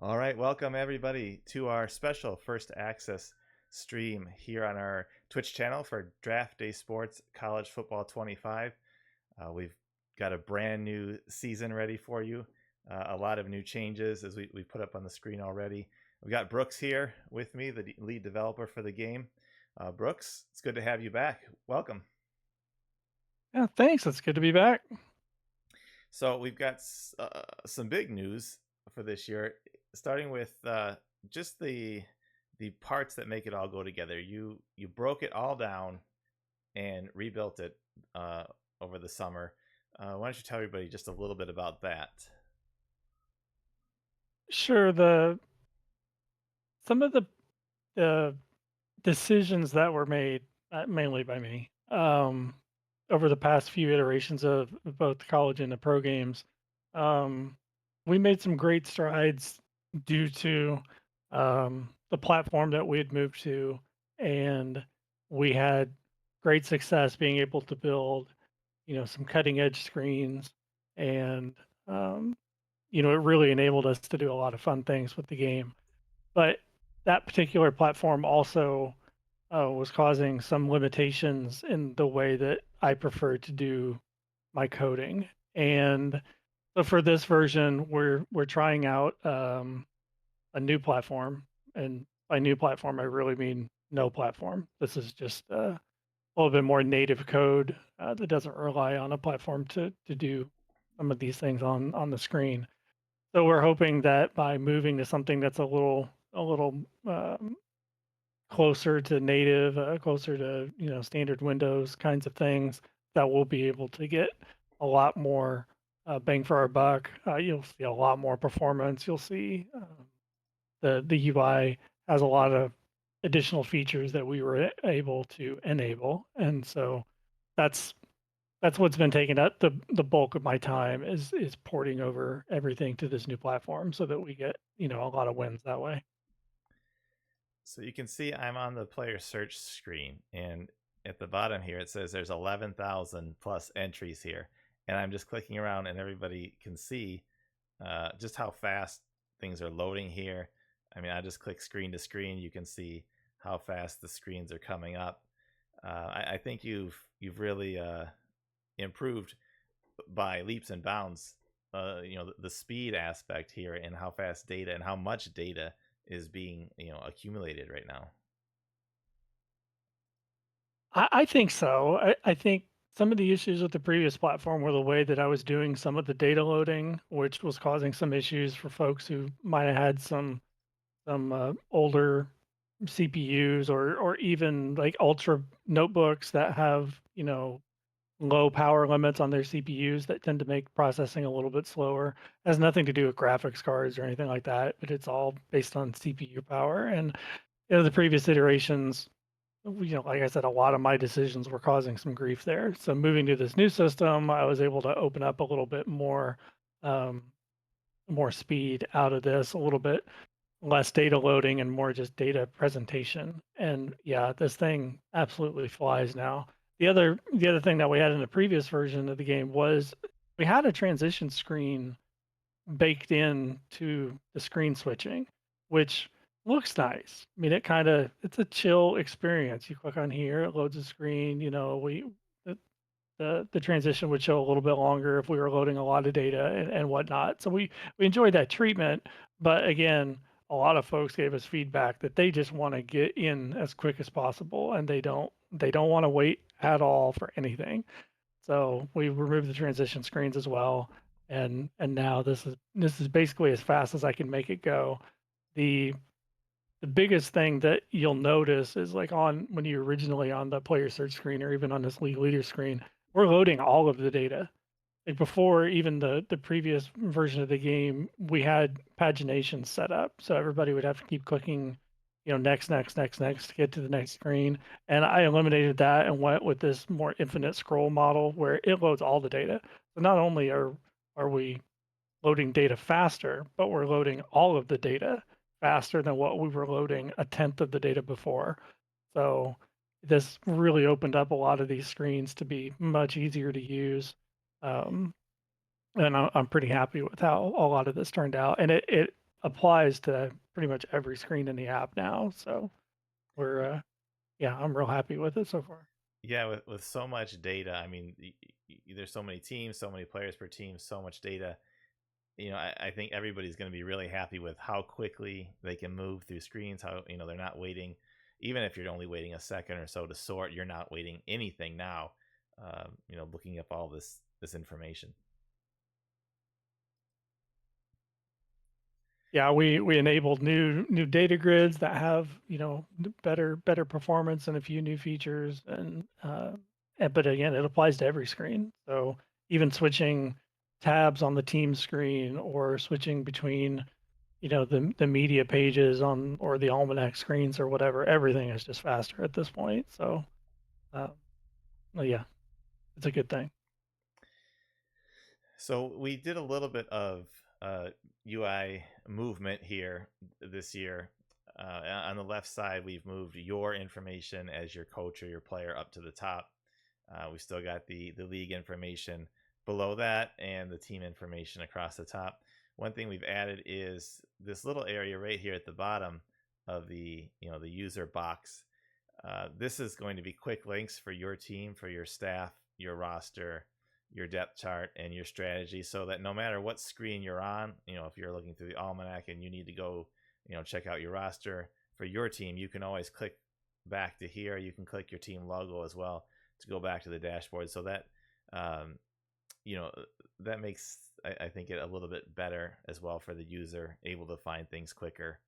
All right, welcome everybody to our special First Access stream here on our Twitch channel for Draft Day Sports College Football 25. We've got a brand new season ready for you. A lot of new changes as we put up on the screen already. We've got Brooks here with me, the lead developer for the game. Brooks, it's good to have you back. Welcome. Yeah, thanks. It's good to be back. So we've got some big news for this year, starting with just the parts that make it all go together. You broke it all down and rebuilt it uh, over the summer. Why don't you tell everybody just a little bit about that? Sure, the some of the decisions that were made, mainly by me, over the past few iterations of both the college and the pro games, um, we made some great strides due to the platform that we had moved to, and we had great success being able to build, some cutting edge screens and um, it really enabled us to do a lot of fun things with the game. But that particular platform also was causing some limitations in the way that I prefer to do my coding. And so for this version, we're trying out a new platform, and by new platform, I really mean no platform. This is just a little bit more native code that doesn't rely on a platform to do some of these things on the screen. So we're hoping that by moving to something that's a little closer to native, closer to standard Windows kinds of things, that we'll be able to get a lot more bang for our buck. You'll see a lot more performance. You'll see the UI has a lot of additional features that we were able to enable, and so that's that's what's been taking up the bulk of my time is porting over everything to this new platform so that we get, a lot of wins that way. So you can see I'm on the player search screen, and at the bottom here it says there's 11,000 plus entries here, and I'm just clicking around, and everybody can see just how fast things are loading here. I mean, I just click screen to screen. You can see how fast the screens are coming up. I think you've really improved by leaps and bounds. The speed aspect here and how fast data and how much data is being accumulated right now. I think so. I think some of the issues with the previous platform were the way that I was doing some of the data loading, which was causing some issues for folks who might have had some older CPUs or even like ultra notebooks that have low power limits on their CPUs that tend to make processing a little bit slower. It has nothing to do with graphics cards or anything like that, but it's all based on CPU power. And the previous iterations, like I said, a lot of my decisions were causing some grief there. So moving to this new system, I was able to open up a little bit um, more speed out of this, a little bit less data loading and more just data presentation. And yeah, this thing absolutely flies now. The other thing that we had in the previous version of the game was we had a transition screen baked in to the screen switching, which looks nice. I mean, it's a chill experience. You click on here, it loads a screen. The, the transition would show a little bit longer if we were loading a lot of data and whatnot. So we enjoyed that treatment, but again, a lot of folks gave us feedback that they just want to get in as quick as possible, and they don't want to wait at all for anything. So we removed the transition screens as well, and now this is basically as fast as I can make it go. The the biggest thing that you'll notice is like on when you originally on the player search screen or even on this league leader screen, we're loading all of the data. Like before even the previous version of the game, we had pagination set up. So everybody would have to keep clicking, next, next, next, next to get to the next screen. And I eliminated that and went with this more infinite scroll model where it loads all the data. So not only are we loading data faster, but we're loading all of the data faster than what we were loading a tenth of the data before. So this really opened up a lot of these screens to be much easier to use. Um, and I'm pretty happy with how a lot of this turned out. And it applies to pretty much every screen in the app now. So we're yeah, I'm real happy with it so far. Yeah, with so much data, I mean, there's so many teams, so many players per team, so much data. I think everybody's going to be really happy with how quickly they can move through screens. How they're not waiting, even if you're only waiting a second or so to sort. You're not waiting anything now. Looking up all this information. Yeah, we enabled new data grids that have better performance and a few new features, but again, it applies to every screen. So even switching tabs on the team screen or switching between the media pages on or the almanac screens or whatever, everything is just faster at this point. So uh, well, yeah, it's a good thing. So we did a little bit of UI movement here this year. On the left side, we've moved your information as your coach or your player up to the top. We still got the league information below that and the team information across the top. One thing we've added is this little area right here at the bottom of the user box. This is going to be quick links for your team, for your staff, your roster, your depth chart, and your strategy, so that no matter what screen you're on, if you're looking through the almanac and you need to go, check out your roster for your team, you can always click back to here. You can click your team logo as well to go back to the dashboard. So that, you know, that makes, I think, it a little bit better as well for the user, able to find things quicker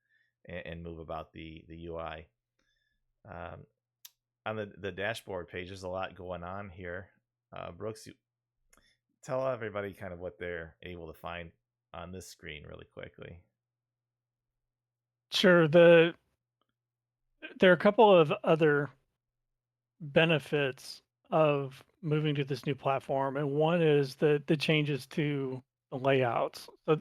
and move about the UI. On the dashboard page, there's a lot going on here. Brooks, tell everybody kind of what they're able to find on this screen really quickly. Sure. There are a couple of other benefits of moving to this new platform, and one is the changes to the layouts. So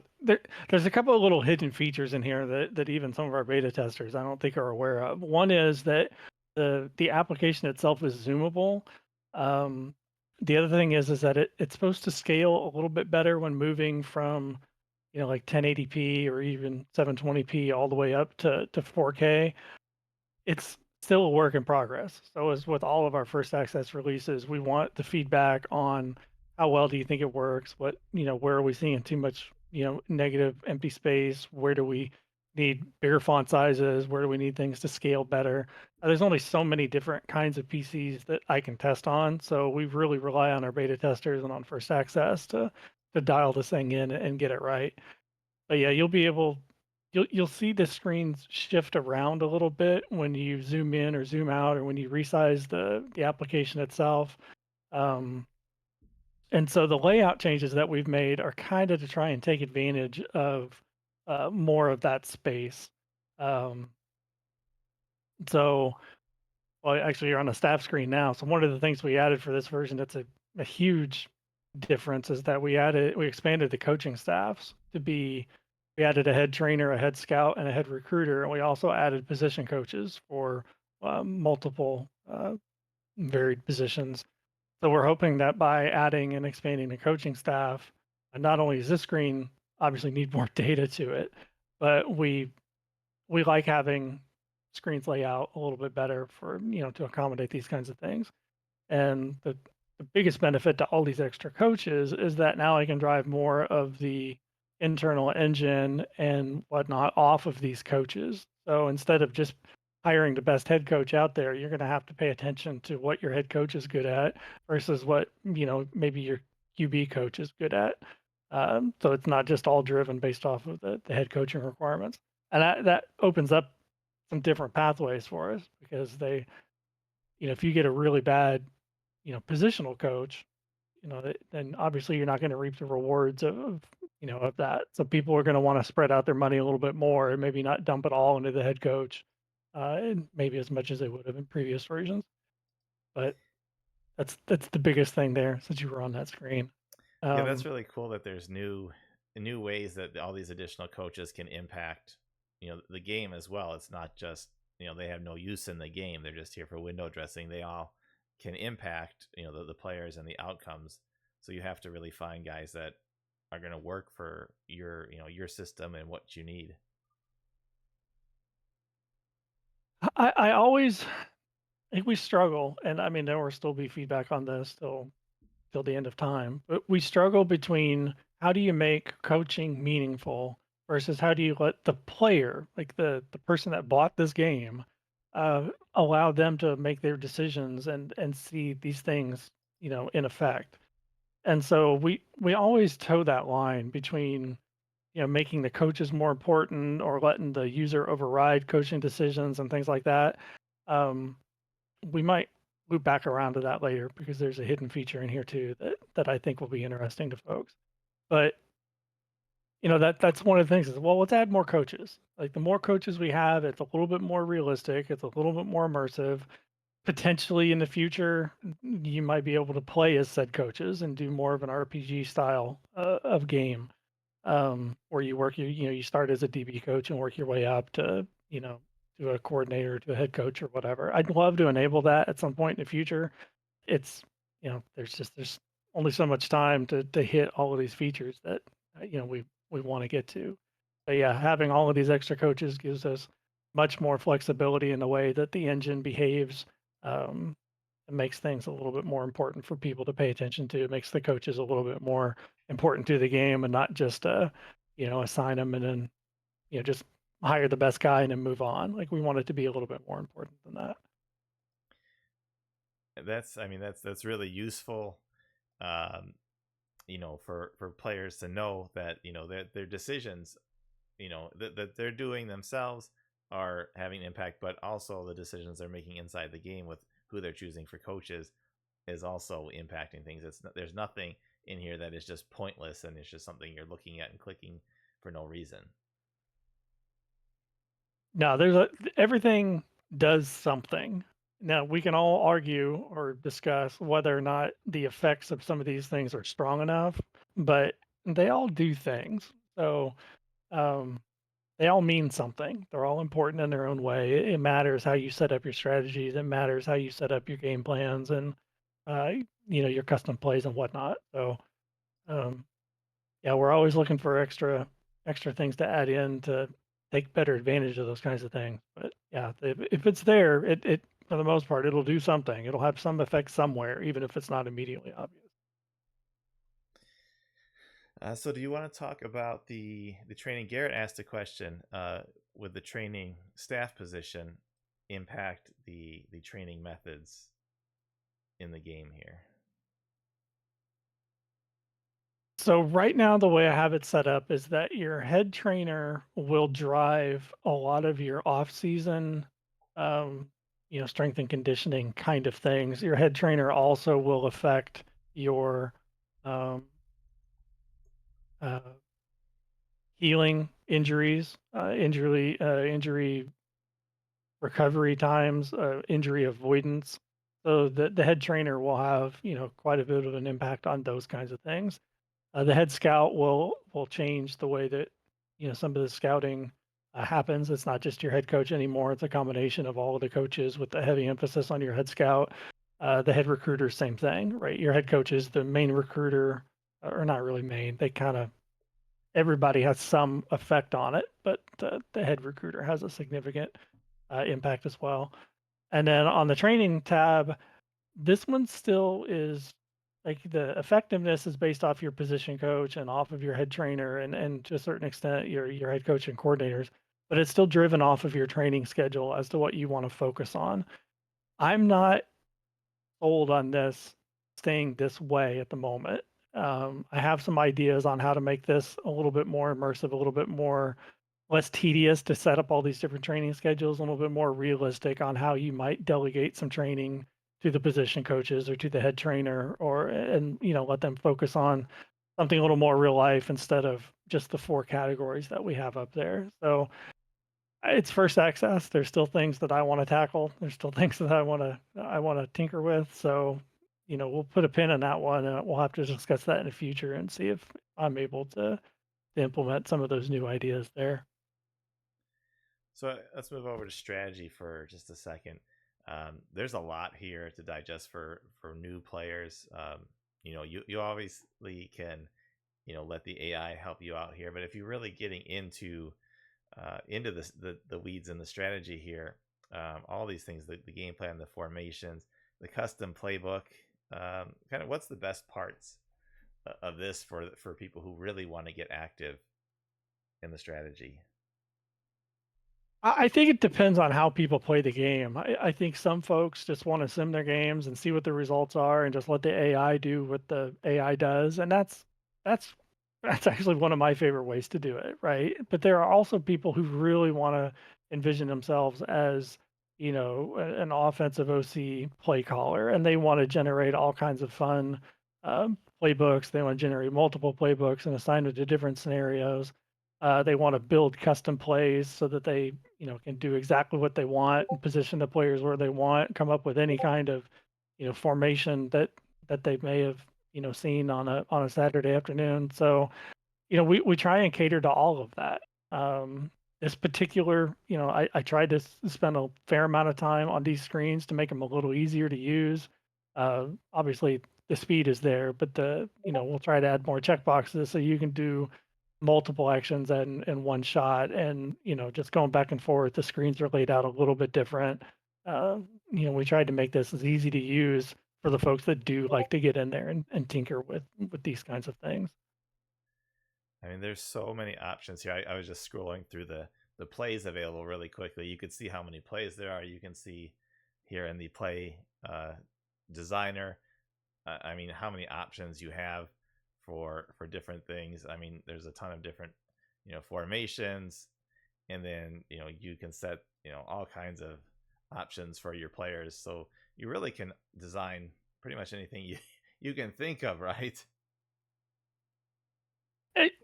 there's a couple of little hidden features in here that even some of our beta testers I don't think are aware of. One is that the application itself is zoomable. The other thing is that it's supposed to scale a little bit better when moving from like 1080p or even 720p all the way up to 4K. It's still a work in progress. So as with all of our first access releases, we want the feedback on how well do you think it works? What, where are we seeing too much, negative empty space? Where do we need bigger font sizes? Where do we need things to scale better? There's only so many different kinds of PCs that I can test on. So we really rely on our beta testers and on first access to dial this thing in and get it right. But yeah, you'll see the screens shift around a little bit when you zoom in or zoom out or when you resize the application itself. Um, and so the layout changes that we've made are kind of to try and take advantage of more of that space. Um, so, well, actually, you're on a staff screen now. So one of the things we added for this version that's a huge difference is that we expanded the coaching staffs to be we added a head trainer, a head scout, and a head recruiter, and we also added position coaches for multiple varied positions. So we're hoping that by adding and expanding the coaching staff, not only does this screen obviously need more data to it, but we like having screens lay out a little bit better for to accommodate these kinds of things. And the biggest benefit to all these extra coaches is that now I can drive more of the internal engine and whatnot off of these coaches. So instead of just hiring the best head coach out there, you're going to have to pay attention to what your head coach is good at versus what, maybe your QB coach is good at. So it's not just all driven based off of the head coaching requirements. And that opens up some different pathways for us because if you get a really bad positional coach, then obviously you're not going to reap the rewards of that. So people are going to want to spread out their money a little bit more and maybe not dump it all into the head coach, and maybe as much as they would have in previous versions. But that's the biggest thing there since you were on that screen. Yeah, that's really cool that there's new ways that all these additional coaches can impact the game as well. It's not just they have no use in the game, they're just here for window dressing. They all can impact the players and the outcomes. So you have to really find guys that are going to work for your system and what you need. I always I think we struggle, and I mean there will still be feedback on this till the end of time, but we struggle between how do you make coaching meaningful versus how do you let the player, like the person that bought this game, allow them to make their decisions and see these things, in effect. And so we always toe that line between, making the coaches more important or letting the user override coaching decisions and things like that. Um, we might loop back around to that later because there's a hidden feature in here too that I think will be interesting to folks. But that's one of the things is, well, let's add more coaches. Like the more coaches we have, it's a little bit more realistic, it's a little bit more immersive. Potentially in the future, you might be able to play as said coaches and do more of an RPG style of game, where you start as a DB coach and work your way up to a coordinator, to a head coach or whatever. I'd love to enable that at some point in the future. It's, there's only so much time to hit all of these features that we want to get to. But yeah, having all of these extra coaches gives us much more flexibility in the way that the engine behaves. Um, it makes things a little bit more important for people to pay attention to. It makes the coaches a little bit more important to the game and not just assign them and then just hire the best guy and then move on. Like we want it to be a little bit more important than that. That's really useful, um, for players to know that their decisions, that they're doing themselves are having an impact, but also the decisions they're making inside the game with who they're choosing for coaches is also impacting things. There's nothing in here that is just pointless and it's just something you're looking at and clicking for no reason. No, everything does something. Now we can all argue or discuss whether or not the effects of some of these things are strong enough, but they all do things. So um, they all mean something. They're all important in their own way. It matters how you set up your strategies. It matters how you set up your game plans and uh, your custom plays and whatnot. So um, yeah, we're always looking for extra things to add in to take better advantage of those kinds of things. But yeah, if it's there, it for the most part, it'll do something. It'll have some effect somewhere, even if it's not immediately obvious. So, do you want to talk about the training? Garrett asked a question. Would the training staff position impact the training methods in the game here? So right now, the way I have it set up is that your head trainer will drive a lot of your off-season, um, strength and conditioning kind of things. Your head trainer also will affect your um, uh, healing injuries, injury recovery times, injury avoidance. So the head trainer will have quite a bit of an impact on those kinds of things. The head scout will change the way that some of the scouting happens. It's not just your head coach anymore. It's a combination of all of the coaches with a heavy emphasis on your head scout. The head recruiter, same thing, right? Your head coach is the main recruiter, or not really main. They kind of everybody has some effect on it, but the head recruiter has a significant impact as well. And then on the training tab, this one still is like the effectiveness is based off your position coach and off of your head trainer and to a certain extent your head coach and coordinators, but it's still driven off of your training schedule as to what you want to focus on. I'm not sold on this staying this way at the moment. I have some ideas on how to make this a little bit more immersive, a little bit more less tedious to set up all these different training schedules, a little bit more realistic on how you might delegate some training to the position coaches or to the head trainer and let them focus on something a little more real life instead of just the four categories that we have up there. So it's first access. There's still things that I want to tackle. There's still things that I want to tinker with. So, we'll put a pin in that one and we'll have to discuss that in the future and see if I'm able to implement some of those new ideas there. So let's move over to strategy for just a second. There's a lot here to digest for new players. You obviously can let the AI help you out here. But if you're really getting into the weeds and the strategy here, all these things, the game plan, the formations, the custom playbook, kind of what's the best parts of this for people who really want to get active in the strategy? I think it depends on how people play the game. I think some folks just want to sim their games and see what the results are and just let the AI do what the AI does. And that's that's actually one of my favorite ways to do it, right? But there are also people who really want to envision themselves as, an offensive OC play caller, and they want to generate all kinds of fun playbooks. They want to generate multiple playbooks and assign it to different scenarios. They want to build custom plays so that they, can do exactly what they want and position the players where they want, come up with any kind of, formation that they may have, seen on a Saturday afternoon. So, we try and cater to all of that. This particular, I tried to spend a fair amount of time on these screens to make them a little easier to use. Obviously, the speed is there, but we'll try to add more checkboxes so you can do multiple actions in one shot, and just going back and forth. The screens are laid out a little bit different. We tried to make this as easy to use for the folks that do like to get in there and tinker with these kinds of things. I mean, there's so many options here. I was just scrolling through the plays available really quickly. You could see how many plays there are. You can see here in the play designer. I mean, how many options you have for different things. I mean, there's a ton of different formations, and then you can set all kinds of options for your players. So you really can design pretty much anything you can think of, right?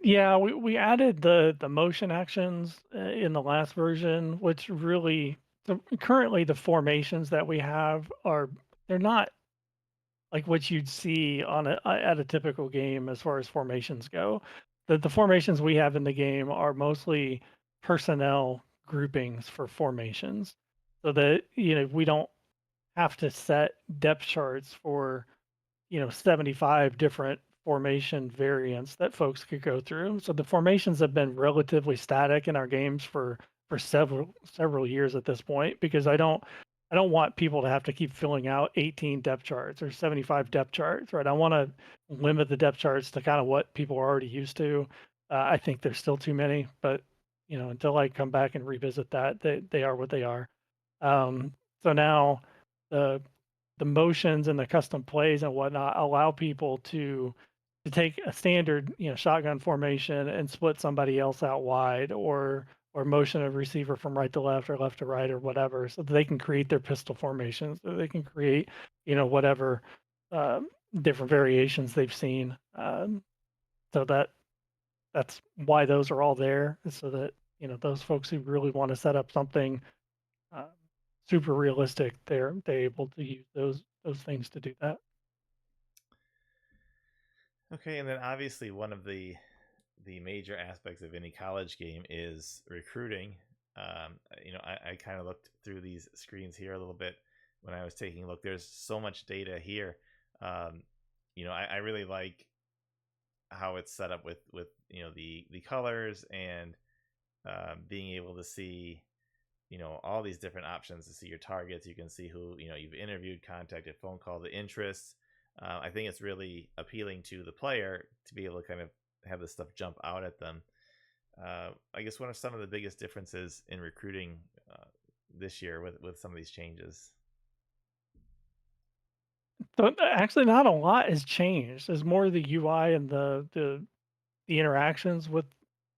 Yeah, we added the motion actions in the last version, which really currently the formations that we have they're not like what you'd see on at a typical game as far as formations go. The formations we have in the game are mostly personnel groupings for formations, so that we don't have to set depth charts for 75 different formation variants that folks could go through. So the formations have been relatively static in our games for several years at this point, because I don't want people to have to keep filling out 18 depth charts or 75 depth charts, right? I want to limit the depth charts to kind of what people are already used to. I think there's still too many, but until I come back and revisit that, they are what they are. Um, so now the the motions and the custom plays and whatnot allow people to take a standard, shotgun formation and split somebody else out wide, or motion a receiver from right to left or left to right or whatever, so that they can create their pistol formations, so they can create, whatever um, different variations they've seen. So that's why those are all there, is so that those folks who really want to set up something uh, super realistic, they're able to use those things to do that. Okay, and then obviously one of the major aspects of any college game is recruiting. I kind of looked through these screens here a little bit when I was taking a look. There's so much data here. I really like how it's set up with the colors, and being able to see all these different options to see your targets. You can see who you've interviewed, contacted, phone call, the interests. I think it's really appealing to the player to be able to kind of have this stuff jump out at them. I guess what are some of the biggest differences in recruiting this year with some of these changes? So actually, not a lot has changed. It's more the UI and the interactions with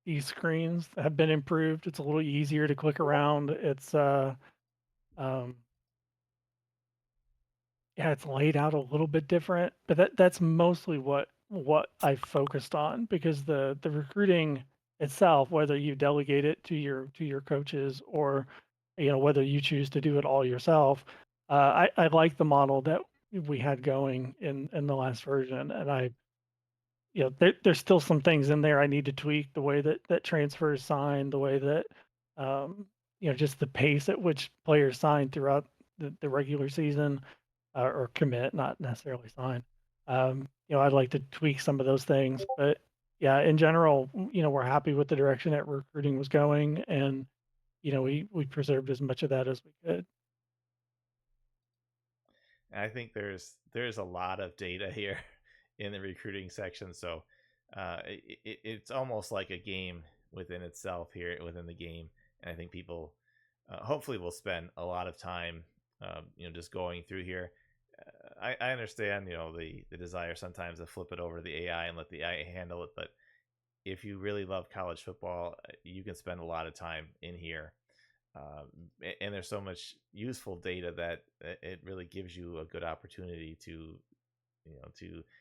these screens have been improved. It's a little easier to click around. Um, yeah, it's laid out a little bit different, but that's mostly what I focused on, because the recruiting itself, whether you delegate it to your coaches, or whether you choose to do it all yourself, I like the model that we had going in the last version, and there's still some things in there I need to tweak, the way that transfers sign, the way that just the pace at which players sign throughout the regular season, or commit, not necessarily sign. I'd like to tweak some of those things, but yeah, in general, we're happy with the direction that recruiting was going, and we preserved as much of that as we could. And I think there's a lot of data here in the recruiting section, so it's almost like a game within itself here within the game. And I think people hopefully will spend a lot of time, just going through here. I understand, the desire sometimes to flip it over to the AI and let the AI handle it, but if you really love college football, you can spend a lot of time in here. And there's so much useful data that it really gives you a good opportunity to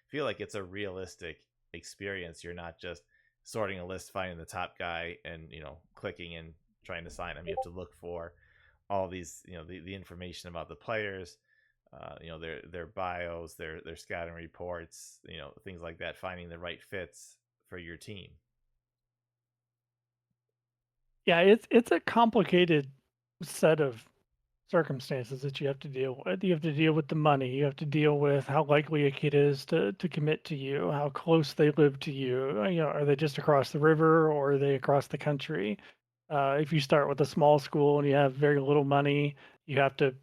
feel like it's a realistic experience. You're not just sorting a list, finding the top guy, and clicking and trying to sign him. You have to look for all these, the information about the players, their bios, their scouting reports, things like that, finding the right fits for your team. Yeah, it's a complicated set of circumstances that you have to deal with. You have to deal with the money. You have to deal with how likely a kid is to commit to you, how close they live to you. Are they just across the river or are they across the country? If you start with a small school and you have very little money, you have to,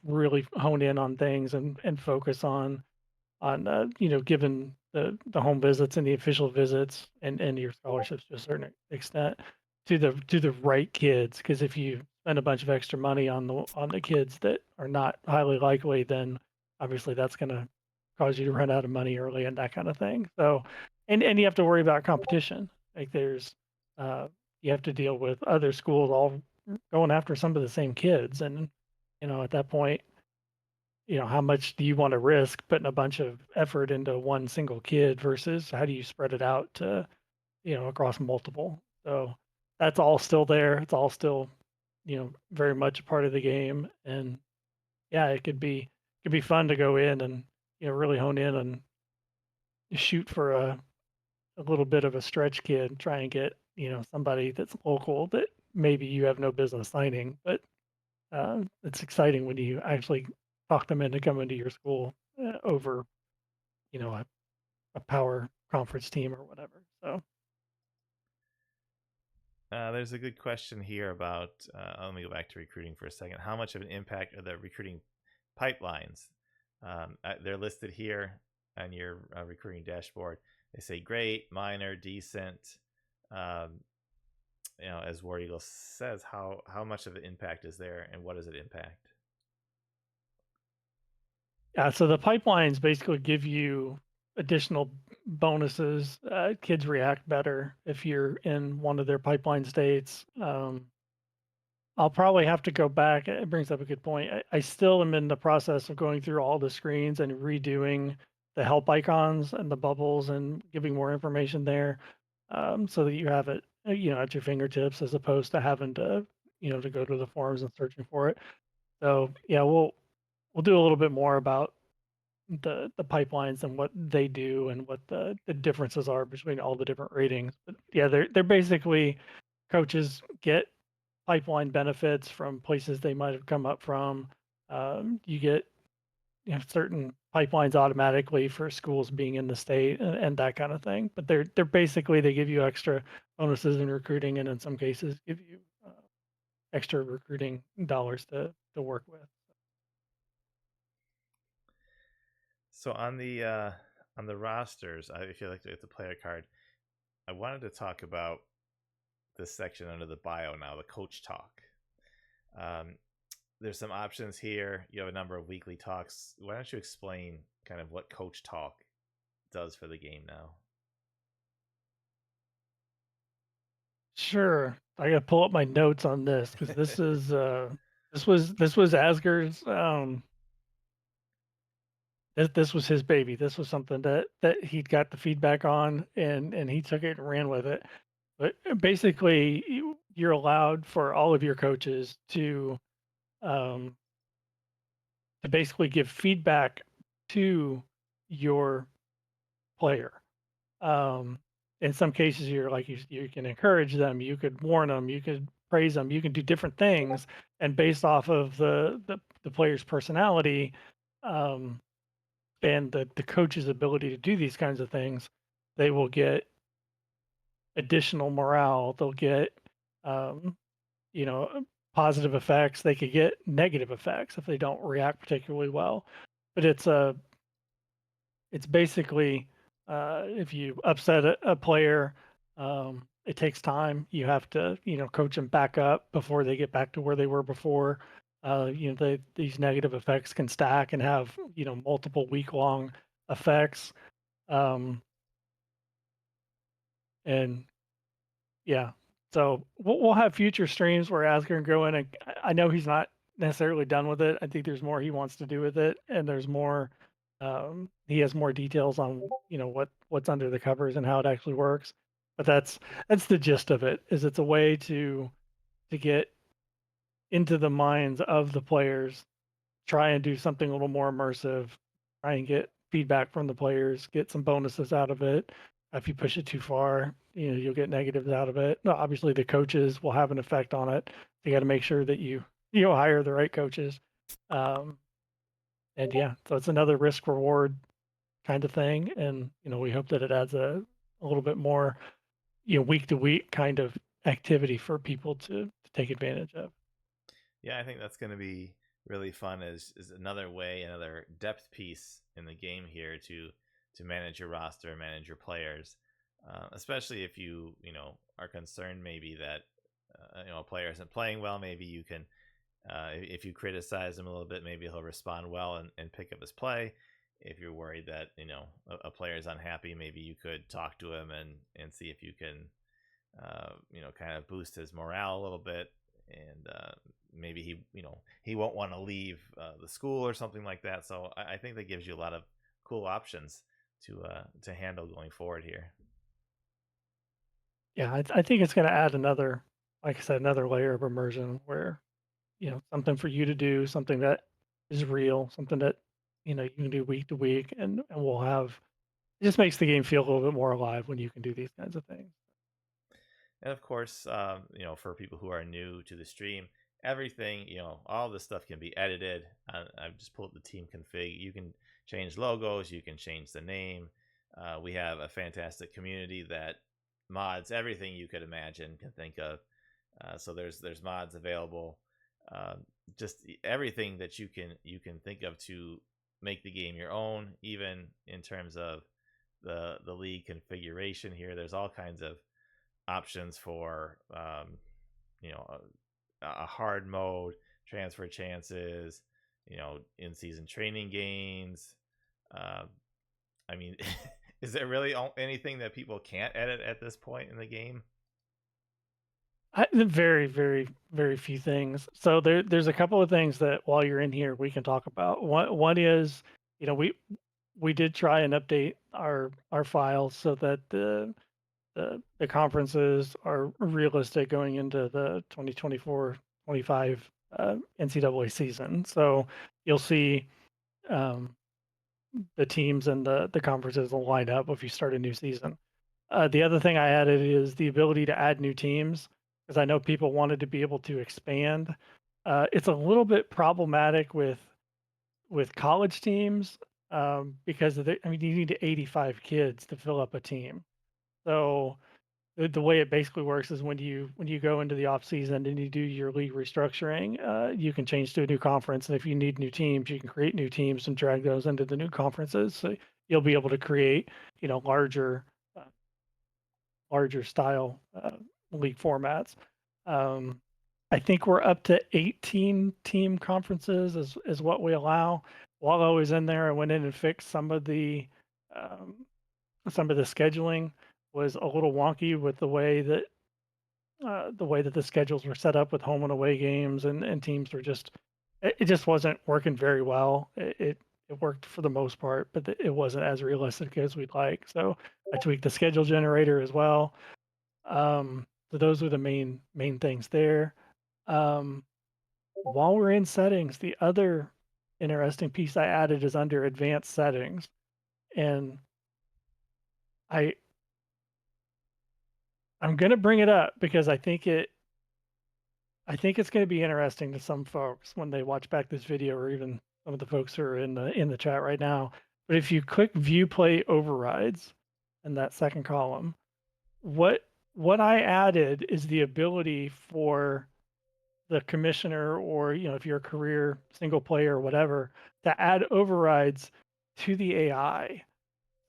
really hone in on things and focus on given the home visits and the official visits and your scholarships to a certain extent to the right kids. Because if you spend a bunch of extra money on the kids that are not highly likely, then obviously that's going to cause you to run out of money early and that kind of thing. So, and you have to worry about competition. Like uh, you have to deal with other schools all going after some of the same kids, and at that point, how much do you want to risk putting a bunch of effort into one single kid versus how do you spread it out to, across multiple? So that's all still there. It's all still, very much a part of the game. And yeah, it could be fun to go in and, really hone in and shoot for a little bit of a stretch kid, try and get, somebody that's local that maybe you have no business signing, but it's exciting when you actually talk them into coming to your school over, a power conference team or whatever. So There's a good question here about. Let me go back to recruiting for a second. How much of an impact are the recruiting pipelines? They're listed here on your recruiting dashboard. They say great, minor, decent. Um, as War Eagle says, how much of an impact is there, and what does it impact? yeah, so the pipelines basically give you additional bonuses. Kids react better if you're in one of their pipeline states. I'll probably have to go back. It brings up a good point. I still am in the process of going through all the screens and redoing the help icons and the bubbles and giving more information there, so that you have it, at your fingertips as opposed to having to go to the forums and searching for it. So yeah, we'll do a little bit more about the pipelines and what they do and what the differences are between all the different ratings. But yeah, they're basically coaches get pipeline benefits from places they might have come up from. You get certain pipelines automatically for schools being in the state and that kind of thing. But they're basically they give you extra bonuses in recruiting and in some cases give you extra recruiting dollars to work with. So on the rosters, if you like to get the player card, I wanted to talk about this section under the bio now, the coach talk. Um, there's some options here. You have a number of weekly talks. Why don't you explain kind of what coach talk does for the game now? Sure. I gotta pull up my notes on this because this is this was Asger's this was his baby. This was something that he got the feedback on and he took it and ran with it. But basically you're allowed for all of your coaches um to basically give feedback to your player. Um, in some cases, you're like you can encourage them, you could warn them, you could praise them, you can do different things, and based off of the player's personality, um, and the coach's ability to do these kinds of things, they will get additional morale. They'll get, um, you know, positive effects. They could get negative effects if they don't react particularly well. But it's basically if you upset a player, it takes time. You have to, coach them back up before they get back to where they were before. These negative effects can stack and have, multiple week-long effects. Um, and yeah, so we'll have future streams where Asker can go in, and I know he's not necessarily done with it. I think there's more he wants to do with it, and there's more. He has more details on what's under the covers and how it actually works. But that's the gist of it. Is it's a way to get into the minds of the players, try and do something a little more immersive, try and get feedback from the players, get some bonuses out of it. If you push it too far, you'll get negatives out of it. No, obviously the coaches will have an effect on it. You got to make sure that you hire the right coaches. And yeah, so it's another risk reward kind of thing. And we hope that it adds a little bit more, week to week kind of activity for people to take advantage of. Yeah, I think that's going to be really fun. Is another way, another depth piece in the game here to manage your roster, manage your players, especially if you are concerned maybe that a player isn't playing well. Maybe you can, if you criticize him a little bit, maybe he'll respond well and pick up his play. If you're worried that a player is unhappy, maybe you could talk to him and see if you can kind of boost his morale a little bit, and maybe he won't want to leave the school or something like that. So I think that gives you a lot of cool options to handle going forward here. Yeah, I think it's going to add another, like I said, another layer of immersion where, something for you to do, something that is real, something that, you can do week to week, and we'll have, it just makes the game feel a little bit more alive when you can do these kinds of things. And of course, for people who are new to the stream, everything, all this stuff can be edited. I've just pulled the team config. You can change logos, you can change the name. We have a fantastic community that mods everything you could imagine, can think of. So there's mods available. Just everything that you can think of to make the game your own, even in terms of the league configuration here. There's all kinds of options for a hard mode, transfer chances, in season training gains. I mean, is there really anything that people can't edit at this point in the game? Very, very, very few things. So there's a couple of things that while you're in here we can talk about. One is, we did try and update our files so that the conferences are realistic going into the 2024-25 NCAA season. So you'll see the teams and the conferences will line up if you start a new season. The other thing I added is the ability to add new teams, because I know people wanted to be able to expand. It's a little bit problematic with college teams because you need 85 kids to fill up a team. So the way it basically works is when you go into the off season and you do your league restructuring, you can change to a new conference, and if you need new teams, you can create new teams and drag those into the new conferences. So you'll be able to create larger larger style league formats. I think we're up to 18 team conferences is what we allow. While I was in there, I went in and fixed some of the scheduling was a little wonky with the way that the schedules were set up with home and away games, and teams were it just wasn't working very well. It worked for the most part, but it wasn't as realistic as we'd like. So I tweaked the schedule generator as well. So those were the main things there. While we're in settings, the other interesting piece I added is under advanced settings, and I I'm gonna bring it up because I think it's gonna be interesting to some folks when they watch back this video, or even some of the folks who are in the chat right now. But if you click view play overrides in that second column, what what I added is the ability for the commissioner, or if you're a career single player or whatever, to add overrides to the AI.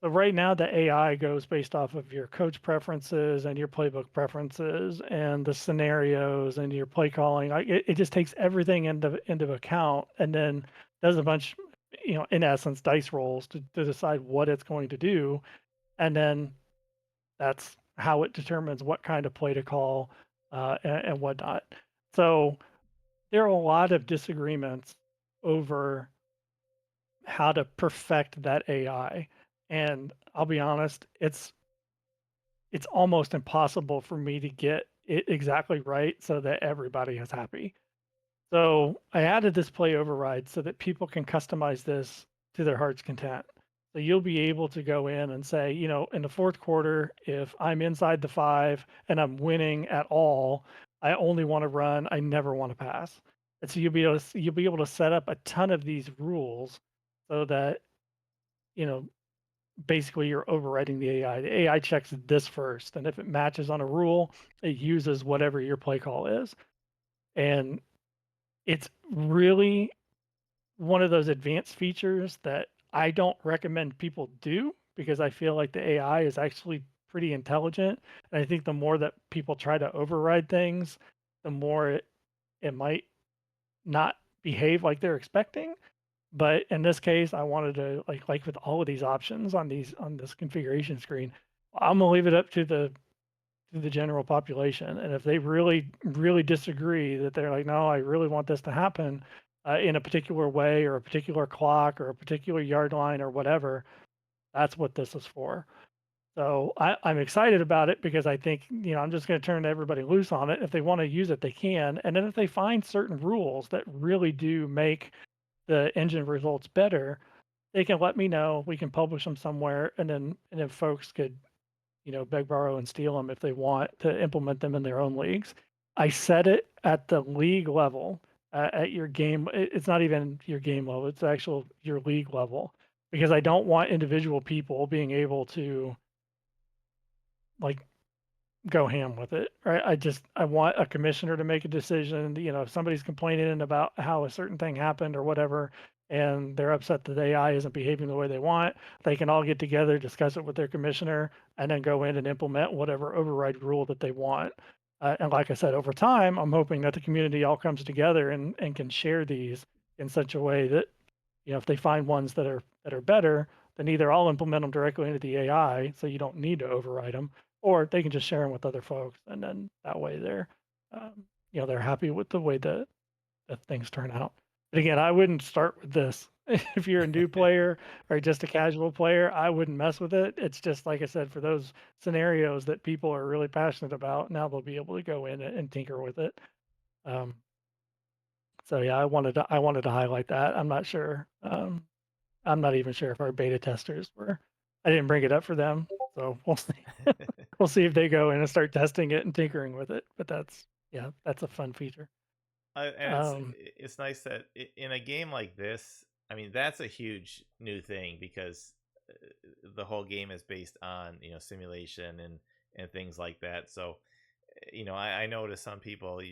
So right now the AI goes based off of your coach preferences and your playbook preferences and the scenarios and your play calling. It just takes everything into account, and then does a bunch, in essence, dice rolls to decide what it's going to do. And then that's how it determines what kind of play to call, and whatnot. So there are a lot of disagreements over how to perfect that AI. And I'll be honest, it's almost impossible for me to get it exactly right so that everybody is happy. So I added this play override so that people can customize this to their heart's content. So you'll be able to go in and say, in the fourth quarter, if I'm inside the 5 and I'm winning at all, I only want to run, I never want to pass. And so you'll be able to set up a ton of these rules so that, you know, basically you're overriding the AI. The AI checks this first, and if it matches on a rule, it uses whatever your play call is. And it's really one of those advanced features that I don't recommend people do, because I feel like the AI is actually pretty intelligent. And I think the more that people try to override things, the more it might not behave like they're expecting. But in this case, I wanted to, like with all of these options on this configuration screen, I'm gonna leave it up to the general population. And if they really, really disagree, that they're like, no, I really want this to happen in a particular way, or a particular clock, or a particular yard line, or whatever, that's what this is for. So I'm excited about it, because I think, I'm just going to turn everybody loose on it. If they want to use it, they can. And then if they find certain rules that really do make the engine results better, they can let me know. We can publish them somewhere, and then folks could, beg, borrow, and steal them if they want to implement them in their own leagues. I set it at the league level, at your game. It's not even your game level; it's actual your league level, because I don't want individual people being able to, like, go ham with it. Right? I want a commissioner to make a decision. If somebody's complaining about how a certain thing happened or whatever, and they're upset that the AI isn't behaving the way they want, they can all get together, discuss it with their commissioner, and then go in and implement whatever override rule that they want. And like I said, over time, I'm hoping that the community all comes together and can share these in such a way that, if they find ones that are better, then either I'll implement them directly into the AI, so you don't need to override them, or they can just share them with other folks, and then that way they're happy with the way that things turn out. But again, I wouldn't start with this. If you're a new player or just a casual player, I wouldn't mess with it. It's just like I said, for those scenarios that people are really passionate about, now they'll be able to go in and tinker with it. Um, so yeah, I wanted to highlight that. I'm not sure. I'm not even sure if our beta testers were. I didn't bring it up for them, so we'll see. We'll see if they go in and start testing it and tinkering with it. But that's a fun feature. And Um, it's nice that in a game like this, I mean, that's a huge new thing because the whole game is based on simulation and things like that. So I notice some people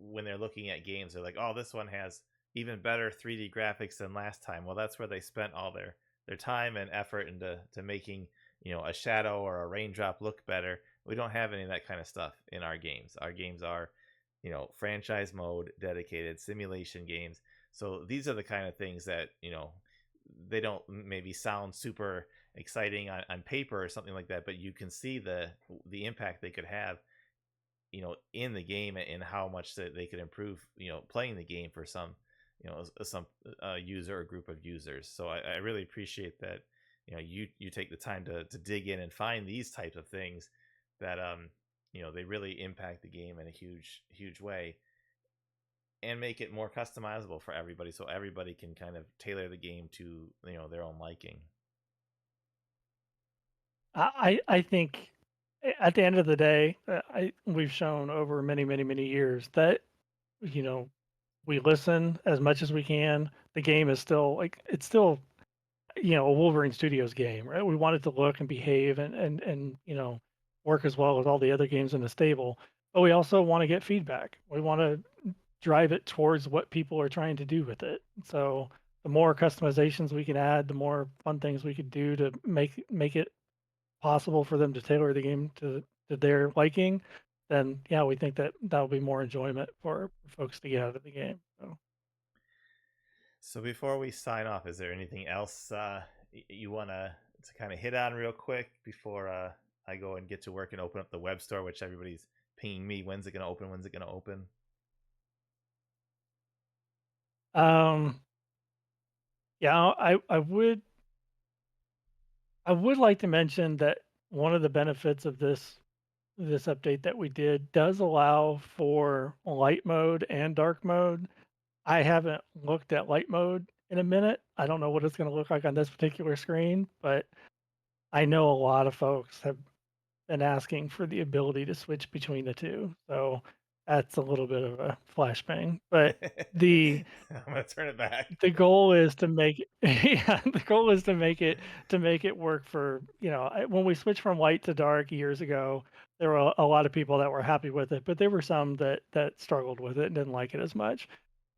when they're looking at games, they're like, oh, this one has even better 3D graphics than last time. Well, that's where they spent all their time and effort into making a shadow or a raindrop look better. We don't have any of that kind of stuff in our games. Our games are franchise mode dedicated simulation games. So these are the kind of things that they don't maybe sound super exciting on paper or something like that, but you can see the impact they could have in the game, and how much that they could improve playing the game for some some user or group of users. So I really appreciate that you take the time to dig in and find these types of things that they really impact the game in a huge way, and make it more customizable for everybody, so everybody can kind of tailor the game to their own liking. I think at the end of the day, we've shown over many, many, many years that, you know we listen as much as we can. The game is still, it's still, a Wolverine Studios game, right? We want it to look and behave, and work as well as all the other games in the stable. But we also want to get feedback. We want to drive it towards what people are trying to do with it. So the more customizations we can add, the more fun things we could do to make it possible for them to tailor the game to their liking, then yeah, we think that that'll be more enjoyment for folks to get out of the game. So So before we sign off, is there anything else you want to kind of hit on real quick before I go and get to work and open up the web store, which everybody's pinging me. When's it going to open? When's it going to open? um yeah, I would like to mention that one of the benefits of this update that we did does allow for light mode and dark mode. I haven't looked at light mode in a minute. I don't know what it's going to look like on this particular screen, but I know a lot of folks have been asking for the ability to switch between the two. So that's a little bit of a flashbang. But the I'm going to turn it back. the goal is to make it, yeah, the goal is to make it work for, when we switched from light to dark years ago, there were a lot of people that were happy with it, but there were some that struggled with it and didn't like it as much.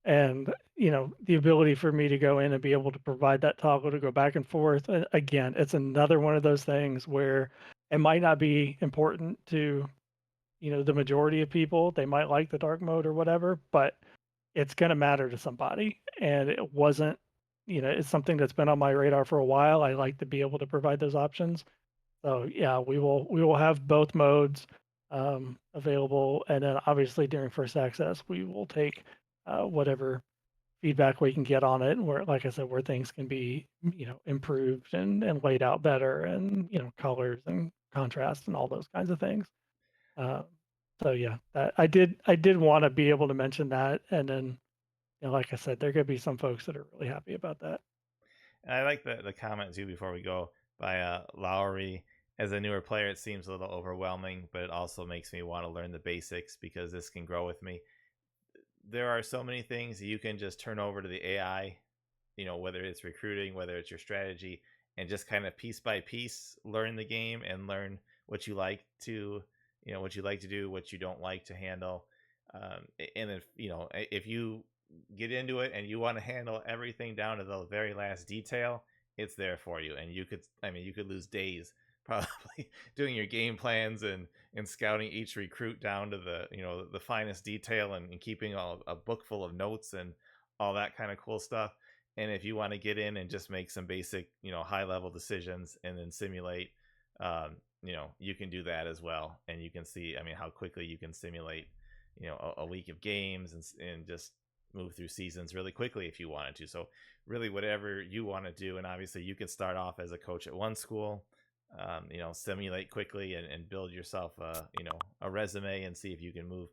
And, the ability for me to go in and be able to provide that toggle to go back and forth, again, it's another one of those things where it might not be important to, the majority of people. They might like the dark mode or whatever, but it's gonna matter to somebody, and it wasn't it's something that's been on my radar for a while. I like to be able to provide those options. So, yeah, we will have both modes, available, and then obviously during first access, we will take, whatever feedback we can get on it, where, like I said, where things can be, improved and laid out better and, colors and contrast and all those kinds of things. Uh, so yeah, I did wanna be able to mention that, and then, like I said, there could be some folks that are really happy about that. I like the comment too before we go by Lowry. As a newer player, it seems a little overwhelming, but it also makes me want to learn the basics because this can grow with me. There are so many things you can just turn over to the AI, whether it's recruiting, whether it's your strategy, and just kind of piece by piece learn the game and learn what you like to, what you like to do, what you don't like to handle. And if you get into it and you want to handle everything down to the very last detail, it's there for you. And you could lose days probably doing your game plans and scouting each recruit down to the finest detail and keeping a book full of notes and all that kind of cool stuff. And if you want to get in and just make some basic high level decisions and then simulate, you can do that as well. And you can see, how quickly you can simulate a week of games and just move through seasons really quickly if you wanted to. So really whatever you want to do. And obviously you can start off as a coach at one school, simulate quickly and build yourself a resume and see if you can move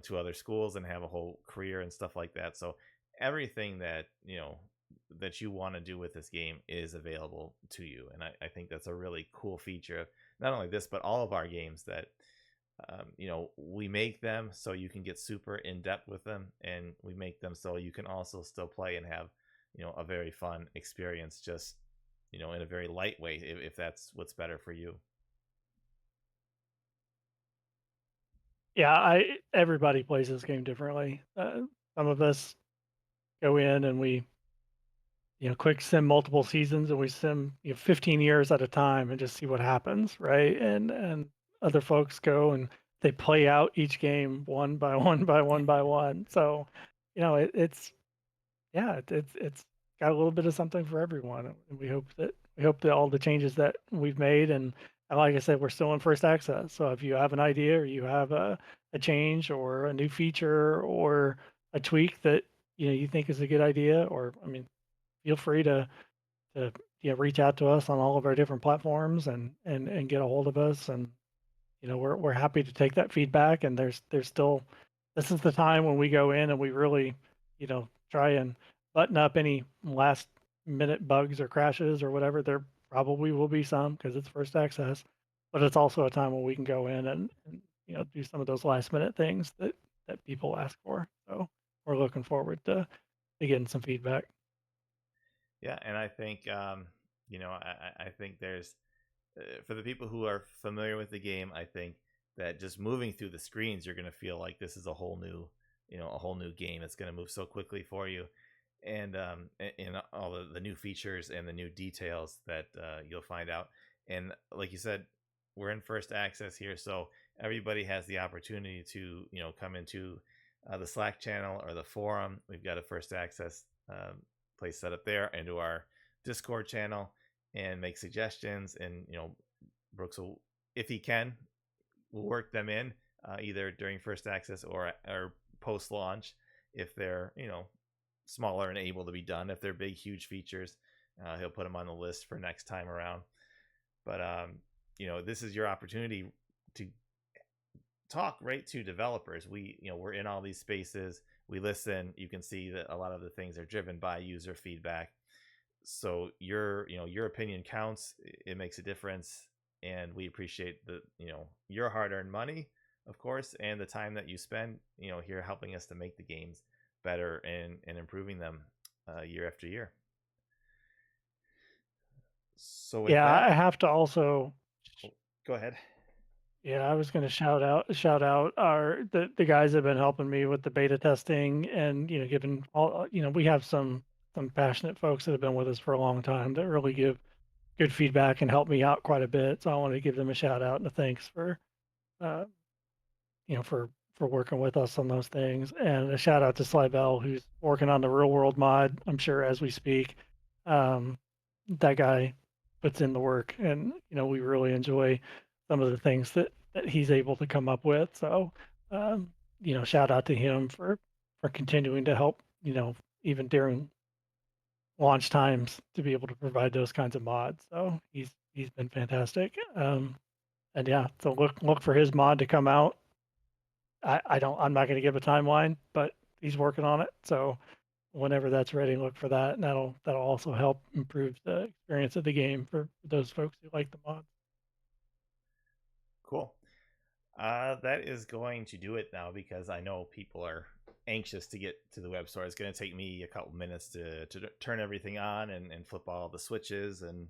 to other schools and have a whole career and stuff like that. So everything that you want to do with this game is available to you. And I think that's a really cool feature of not only this but all of our games, that we make them so you can get super in depth with them, and we make them so you can also still play and have a very fun experience, just in a very light way, if that's what's better for you. Yeah, I everybody plays this game differently. Some of us go in and we, quick sim multiple seasons and we sim, 15 years at a time and just see what happens, right? And other folks go and they play out each game one by one by one by one. So, it's yeah, it's got a little bit of something for everyone, and we hope that all the changes that we've made, and like I said, we're still in first access. So if you have an idea or you have a change or a new feature or a tweak that you think is a good idea, or I mean, feel free to reach out to us on all of our different platforms and get a hold of us, and we're happy to take that feedback. And there's still this is the time when we go in and we really try and button up any last minute bugs or crashes or whatever. There probably will be some because it's first access, but it's also a time when we can go in and do some of those last minute things that people ask for. So we're looking forward to getting some feedback. Yeah, and I think I think there's for the people who are familiar with the game, I think that just moving through the screens, you're going to feel like this is a whole new, a whole new game. It's going to move so quickly for you, and all the new features and the new details that you'll find out. And like you said, we're in first access here, so everybody has the opportunity to come into the Slack channel or the forum. We've got a first access place set up there, into our Discord channel, and make suggestions. And Brooks will, if he can, will work them in either during first access or post launch if they're smaller and able to be done. If they're big, huge features, he'll put them on the list for next time around. But this is your opportunity to talk right to developers. We're in all these spaces. We listen. You can see that a lot of the things are driven by user feedback. So your opinion counts. It makes a difference, and we appreciate your hard-earned money, of course, and the time that you spend here helping us to make the games better and improving them year after year. So with Yeah, that, I have to also. Go ahead. Yeah, I was going to shout out the guys that have been helping me with the beta testing, and giving all we have some passionate folks that have been with us for a long time that really give good feedback and help me out quite a bit. So I want to give them a shout out and a thanks for uh, for working with us on those things, and a shout out to Slybell, who's working on the real world mod. I'm sure as we speak, that guy puts in the work, and we really enjoy some of the things that he's able to come up with. So shout out to him for continuing to help, even during launch times, to be able to provide those kinds of mods. So he's been fantastic. And yeah, so look for his mod to come out. I'm not going to give a timeline, but he's working on it. So whenever that's ready, look for that, and that'll also help improve the experience of the game for those folks who like the mod. Cool. That is going to do it now, because I know people are anxious to get to the web store. It's going to take me a couple minutes to turn everything on and flip all the switches and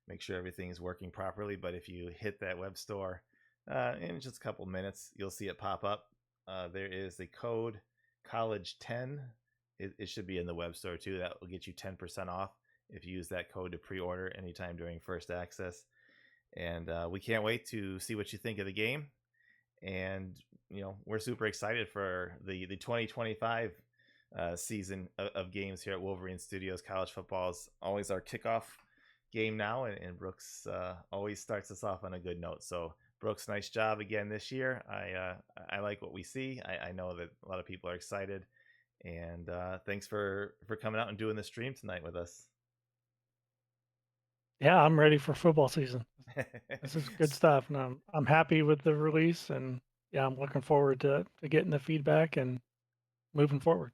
make sure everything is working properly. But if you hit that web store in just a couple minutes, you'll see it pop up. There is the code college10. It should be in the web store too. That will get you 10% off if you use that code to pre-order anytime during first access. And we can't wait to see what you think of the game. And we're super excited for the 2025 season of games here at Wolverine Studios. College football is always our kickoff game now, and Brooks always starts us off on a good note. So Brooks, nice job again this year. I like what we see. I know that a lot of people are excited, and thanks for coming out and doing the stream tonight with us. Yeah, I'm ready for football season. This is good stuff, and I'm happy with the release, and yeah, I'm looking forward to getting the feedback and moving forward.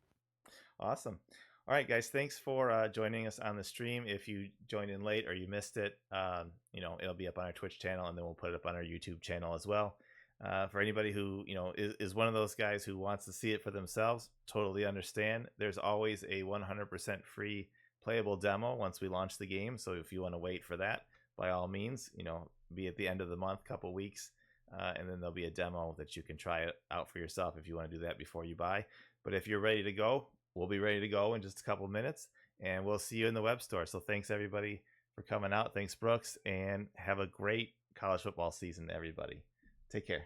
Awesome. All right, guys, thanks for joining us on the stream. If you joined in late or you missed it, it'll be up on our Twitch channel, and then we'll put it up on our YouTube channel as well. For anybody who is one of those guys who wants to see it for themselves, totally understand. There's always a 100% free playable demo once we launch the game. So if you want to wait for that, by all means, be at the end of the month, couple weeks, and then there'll be a demo that you can try it out for yourself if you want to do that before you buy. But if you're ready to go, we'll be ready to go in just a couple minutes, and we'll see you in the web store. So thanks everybody for coming out. Thanks, Brooks, and have a great college football season, everybody. Take care.